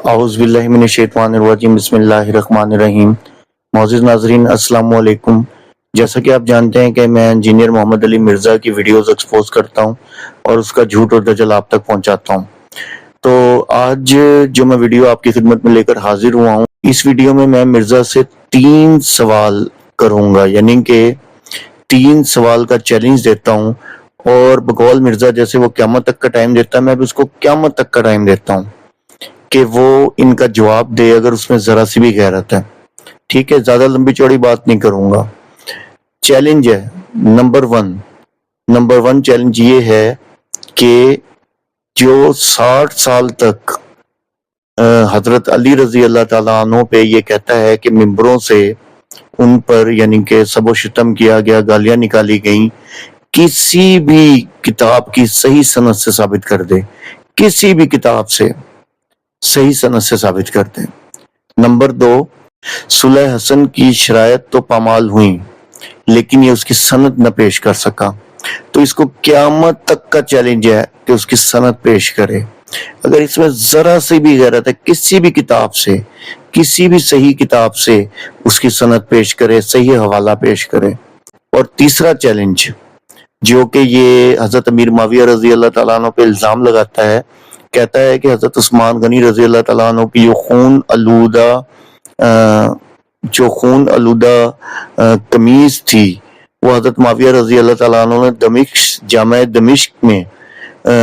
اعوذ باللہ من الشیطان الرجیم بسم اللہ الرحمن الرحیم۔ معزز ناظرین السلام علیکم۔ جیسا کہ آپ جانتے ہیں کہ میں انجینئر محمد علی مرزا کی ویڈیوز ایکسپوز کرتا ہوں اور اس کا جھوٹ اور دجل آپ تک پہنچاتا ہوں۔ تو آج جو میں ویڈیو آپ کی خدمت میں لے کر حاضر ہوا ہوں، اس ویڈیو میں میں مرزا سے 3 سوال کروں گا، یعنی کہ 3 سوال کا چیلنج دیتا ہوں، اور بقول مرزا جیسے وہ قیامت تک کا ٹائم دیتا ہے، میں بھی اس کو قیامت تک کا ٹائم دیتا ہوں کہ وہ ان کا جواب دے اگر اس میں ذرا سی بھی غیرت ہے۔ ٹھیک ہے، زیادہ لمبی چوڑی بات نہیں کروں گا۔ چیلنج ہے نمبر 1 چیلنج یہ ہے کہ جو 60 سال تک حضرت علی رضی اللہ تعالیٰ عنہ پہ یہ کہتا ہے کہ ممبروں سے ان پر یعنی کہ سب و شتم کیا گیا، گالیاں نکالی گئیں، کسی بھی کتاب کی صحیح سند سے ثابت کر دے، کسی بھی کتاب سے صحیح سند سے ثابت کر دیں۔ نمبر 2، صلح حسن کی شرائط تو پامال ہوئیں لیکن یہ اس کی سند نہ پیش کر سکا، تو اس کو قیامت تک کا چیلنج ہے کہ اس کی سند پیش کرے۔ اگر اس میں ذرا سی بھی غیرت ہے، کسی بھی کتاب سے، کسی بھی صحیح کتاب سے اس کی سند پیش کرے، صحیح حوالہ پیش کرے۔ اور تیسرا چیلنج جو کہ یہ حضرت امیر معاویہ رضی اللہ تعالیٰ عنہ پہ الزام لگاتا ہے، کہتا ہے کہ حضرت عثمان غنی رضی اللہ تعالیٰ عنہ کی جو خون آلودہ قمیض تھی، وہ حضرت معاویہ رضی اللہ تعالیٰ عنہ نے جامع دمشق میں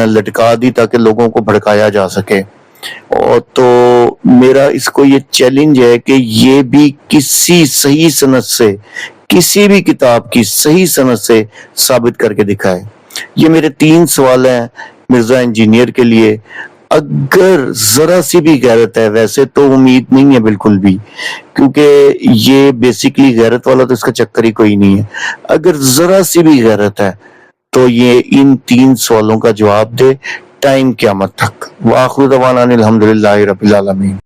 لٹکا دی تاکہ لوگوں کو بھڑکایا جا سکے۔ اور تو میرا اس کو یہ چیلنج ہے کہ یہ بھی کسی صحیح سند سے، کسی بھی کتاب کی صحیح سند سے ثابت کر کے دکھائے۔ یہ میرے 3 سوال ہیں مرزا انجینئر کے لیے۔ اگر ذرا سی بھی غیرت ہے، ویسے تو امید نہیں ہے بالکل بھی، کیونکہ یہ بیسیکلی غیرت والا تو اس کا چکر ہی کوئی نہیں ہے، اگر ذرا سی بھی غیرت ہے تو یہ ان 3 سوالوں کا جواب دے ٹائم قیامت تک۔ وآخر دعوانا الحمدللہ رب العالمین۔